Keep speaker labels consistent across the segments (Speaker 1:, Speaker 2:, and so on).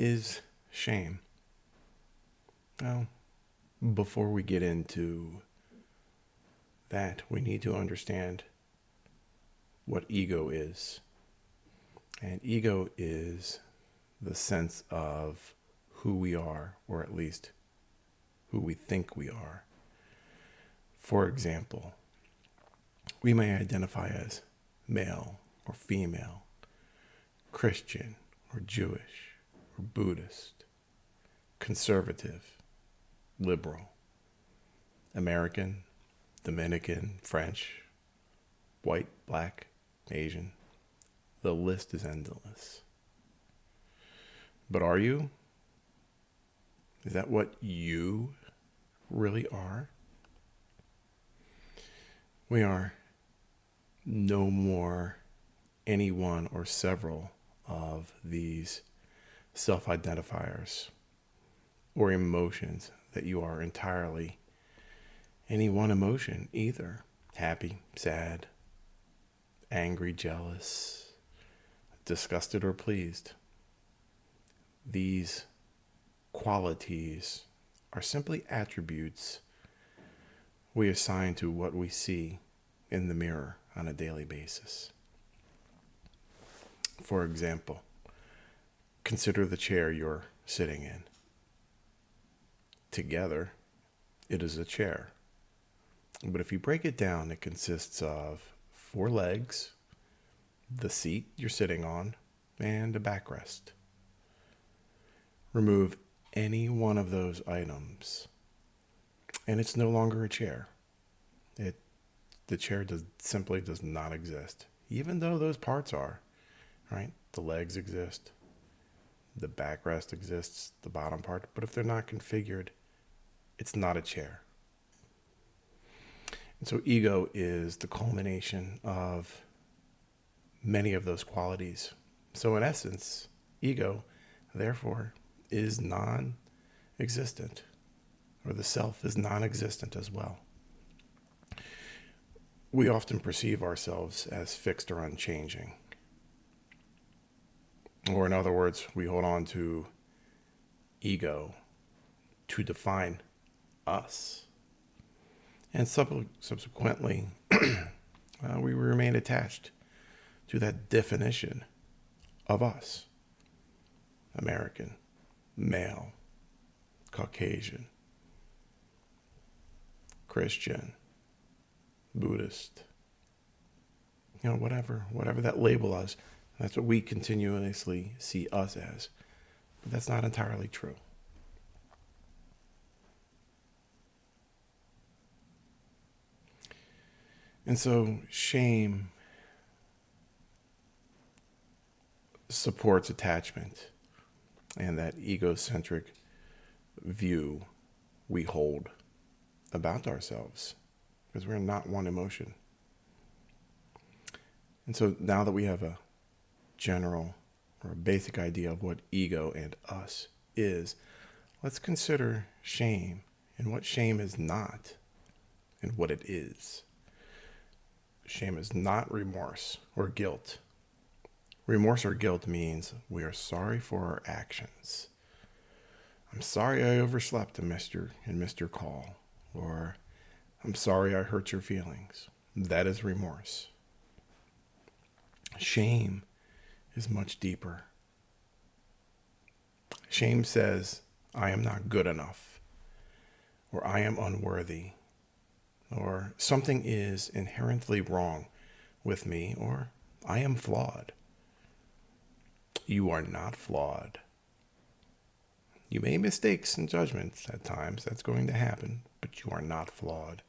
Speaker 1: is shame? Well, before we get into that, we need to understand what ego is. And ego is the sense of who we are, or at least who we think we are. For example, we may identify as male or female, Christian or Jewish or Buddhist, conservative, liberal, American, Dominican, French, white, black, Asian. The list is endless. But are you? Is that what you really are? We are no more any one or several of these self-identifiers or emotions that you are entirely any one emotion either. Happy, sad, angry, jealous, disgusted, or pleased. These qualities are simply attributes we assign to what we see in the mirror on a daily basis. For example, consider the chair you're sitting in. Together, it is a chair. But if you break it down, it consists of 4 legs, the seat you're sitting on, and a backrest. Remove any one of those items, and it's no longer a chair. The chair simply does not exist, even though those parts are, right? The legs exist, the backrest exists, the bottom part, but if they're not configured, it's not a chair. And so ego is the culmination of many of those qualities. So in essence, ego, therefore, is non-existent, or the self is non-existent as well. We often perceive ourselves as fixed or unchanging. Or in other words, we hold on to ego to define us. And subsequently, we remain attached to that definition of us. American, male, Caucasian, Christian, Buddhist, whatever that label is, that's what we continuously see us as. But that's not entirely true. And so shame supports attachment and that egocentric view we hold about ourselves, because we're not one emotion. And so now that we have a general or a basic idea of what ego and us is, let's consider shame and what shame is not and what it is. Shame is not remorse or guilt. Remorse or guilt means we are sorry for our actions. I'm sorry I overslept and missed your call. Or I'm sorry I hurt your feelings. That is remorse. Shame is much deeper. Shame says, I am not good enough, or I am unworthy, or something is inherently wrong with me, or I am flawed. You are not flawed. You make mistakes and judgments at times. That's going to happen, but you are not flawed.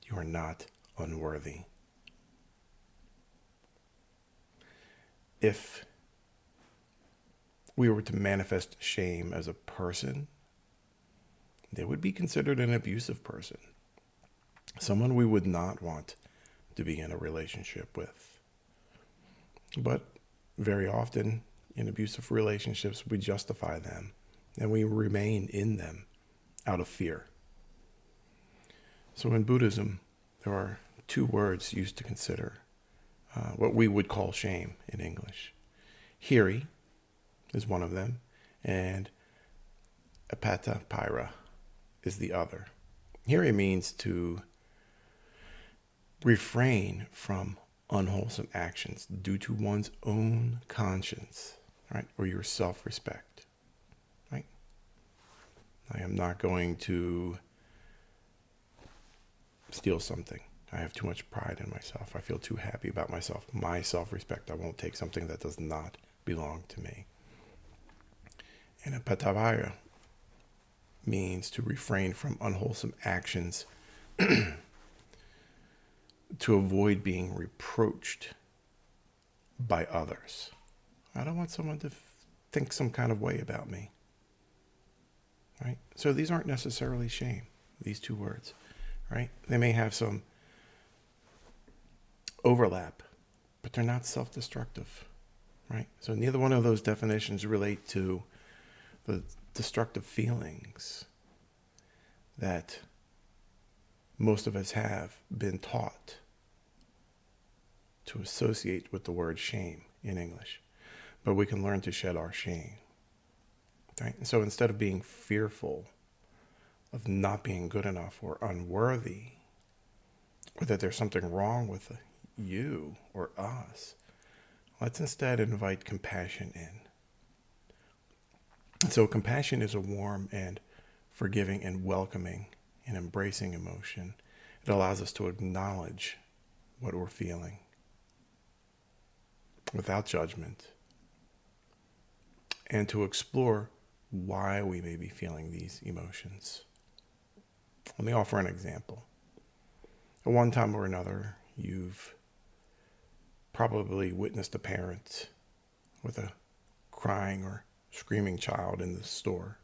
Speaker 1: You are not unworthy. If we were to manifest shame as a person, they would be considered an abusive person. Someone we would not want to be in a relationship with. But very often in abusive relationships, we justify them and we remain in them out of fear. So in Buddhism, there are 2 words used to consider what we would call shame in English. Hiri is one of them, and apatapira is the other. Here it means to refrain from unwholesome actions due to one's own conscience, right? Or your self-respect, right? I am not going to steal something. I have too much pride in myself. I feel too happy about myself. My self-respect. I won't take something that does not belong to me. And apatavaya means to refrain from unwholesome actions to avoid being reproached by others. I don't want someone to think some kind of way about me. Right? So these aren't necessarily shame, these two words, right? They may have some overlap, but they're not self-destructive, right? So neither one of those definitions relate to the destructive feelings that most of us have been taught to associate with the word shame in English. But we can learn to shed our shame. Right? And so instead of being fearful of not being good enough or unworthy, or that there's something wrong with you or us, let's instead invite compassion in. And so compassion is a warm and forgiving and welcoming and embracing emotion. It allows us to acknowledge what we're feeling without judgment and to explore why we may be feeling these emotions. Let me offer an example. At one time or another, you've probably witnessed a parent with a crying or screaming child in the store.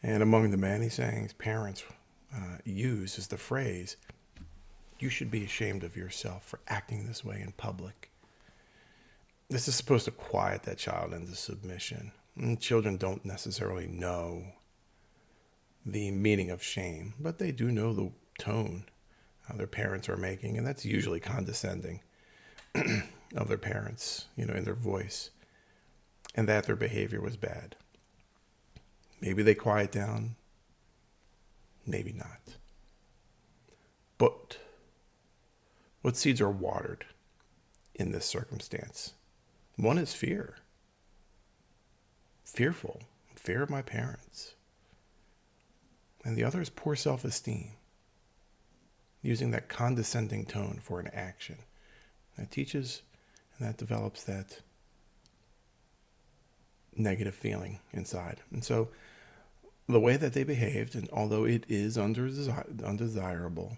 Speaker 1: And among the many sayings parents use is the phrase, "You should be ashamed of yourself for acting this way in public." This is supposed to quiet that child into submission. And children don't necessarily know the meaning of shame, but they do know the tone their parents are making, and that's usually condescending of their parents, in their voice, and that their behavior was bad. Maybe they quiet down, maybe not. But what seeds are watered in this circumstance? One is fear. Fearful, fear of my parents. And the other is poor self-esteem, using that condescending tone for an action. That teaches and that develops that negative feeling inside. And so the way that they behaved, and although it is undesirable,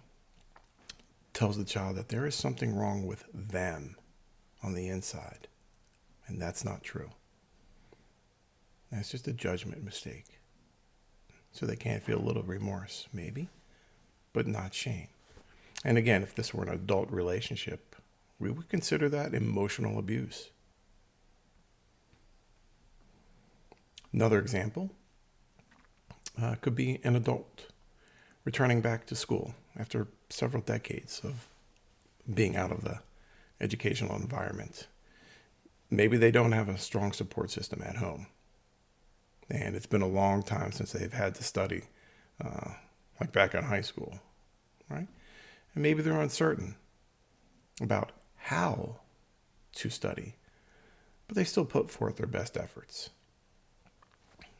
Speaker 1: tells the child that there is something wrong with them on the inside. And that's not true. That's just a judgment mistake. So they can't feel a little remorse, maybe, but not shame. And again, if this were an adult relationship, we would consider that emotional abuse. Another example could be an adult returning back to school after several decades of being out of the educational environment. Maybe they don't have a strong support system at home. And it's been a long time since they've had to study, like back in high school, right? And maybe they're uncertain about how to study, but they still put forth their best efforts.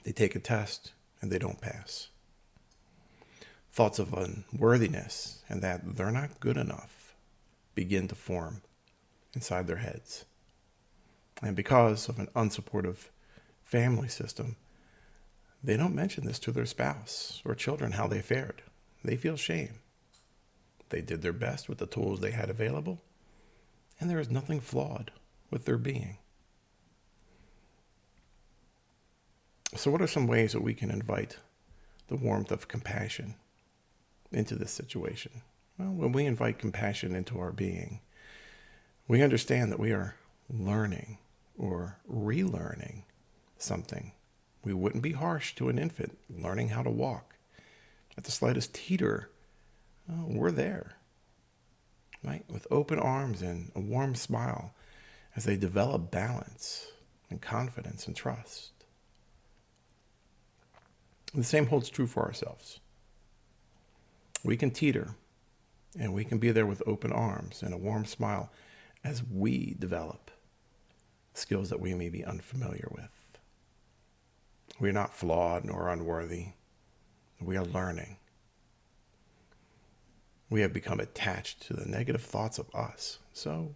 Speaker 1: They take a test and they don't pass. Thoughts of unworthiness and that they're not good enough begin to form inside their heads. And because of an unsupportive family system, they don't mention this to their spouse or children how they fared. They feel shame. They did their best with the tools they had available, and there is nothing flawed with their being. So what are some ways that we can invite the warmth of compassion into this situation? Well, when we invite compassion into our being, we understand that we are learning or relearning something. We wouldn't be harsh to an infant learning how to walk. At the slightest teeter, we're there, right? With open arms and a warm smile as they develop balance and confidence and trust. The same holds true for ourselves. We can teeter, and we can be there with open arms and a warm smile as we develop skills that we may be unfamiliar with. We are not flawed nor unworthy. We are learning. We have become attached to the negative thoughts of us. So,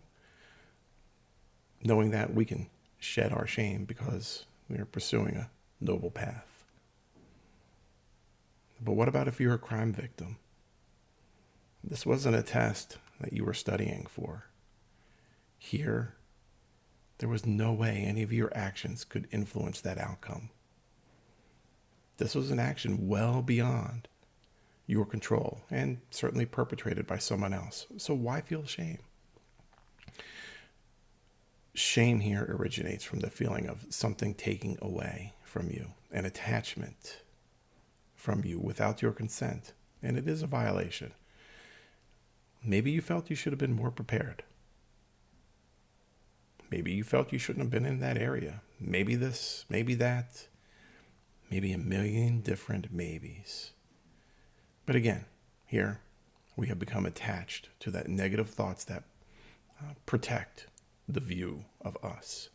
Speaker 1: knowing that, we can shed our shame because we are pursuing a noble path. But what about if you're a crime victim? This wasn't a test that you were studying for. Here, there was no way any of your actions could influence that outcome. This was an action well beyond your control and certainly perpetrated by someone else. So why feel shame? Shame here originates from the feeling of something taking away from you, an attachment from you without your consent, and it is a violation. Maybe you felt you should have been more prepared. Maybe you felt you shouldn't have been in that area. Maybe this, maybe that, maybe a million different maybes. But again, here we have become attached to that negative thoughts that protect the view of us.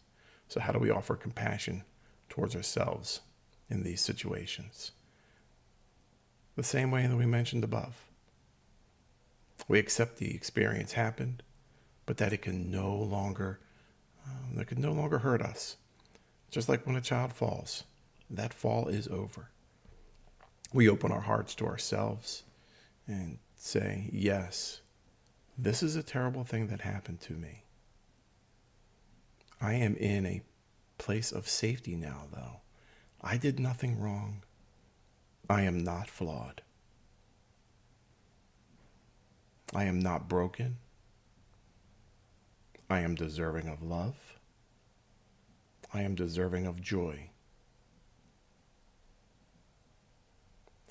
Speaker 1: So how do we offer compassion towards ourselves in these situations? The same way that we mentioned above. We accept the experience happened, but that it can no longer hurt us. Just like when a child falls, that fall is over. We open our hearts to ourselves and say, yes, this is a terrible thing that happened to me. I am in a place of safety now, though. I did nothing wrong. I am not flawed. I am not broken. I am deserving of love. I am deserving of joy.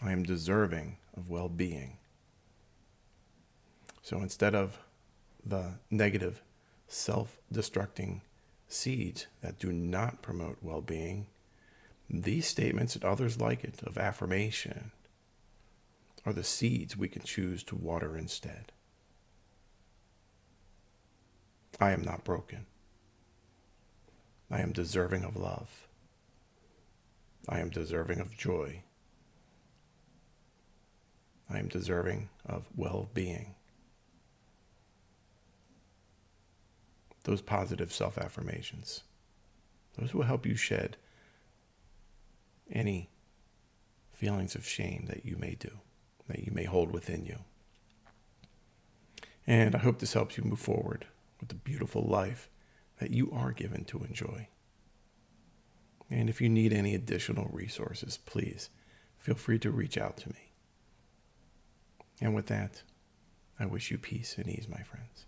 Speaker 1: I am deserving of well-being. So instead of the negative, self-destructing seeds that do not promote well-being, these statements and others like it of affirmation are the seeds we can choose to water instead. I am not broken. I am deserving of love. I am deserving of joy. I am deserving of well-being. Those positive self-affirmations, those will help you shed any feelings of shame that you may hold within you. And I hope this helps you move forward with the beautiful life that you are given to enjoy. And if you need any additional resources, please feel free to reach out to me. And with that, I wish you peace and ease, my friends.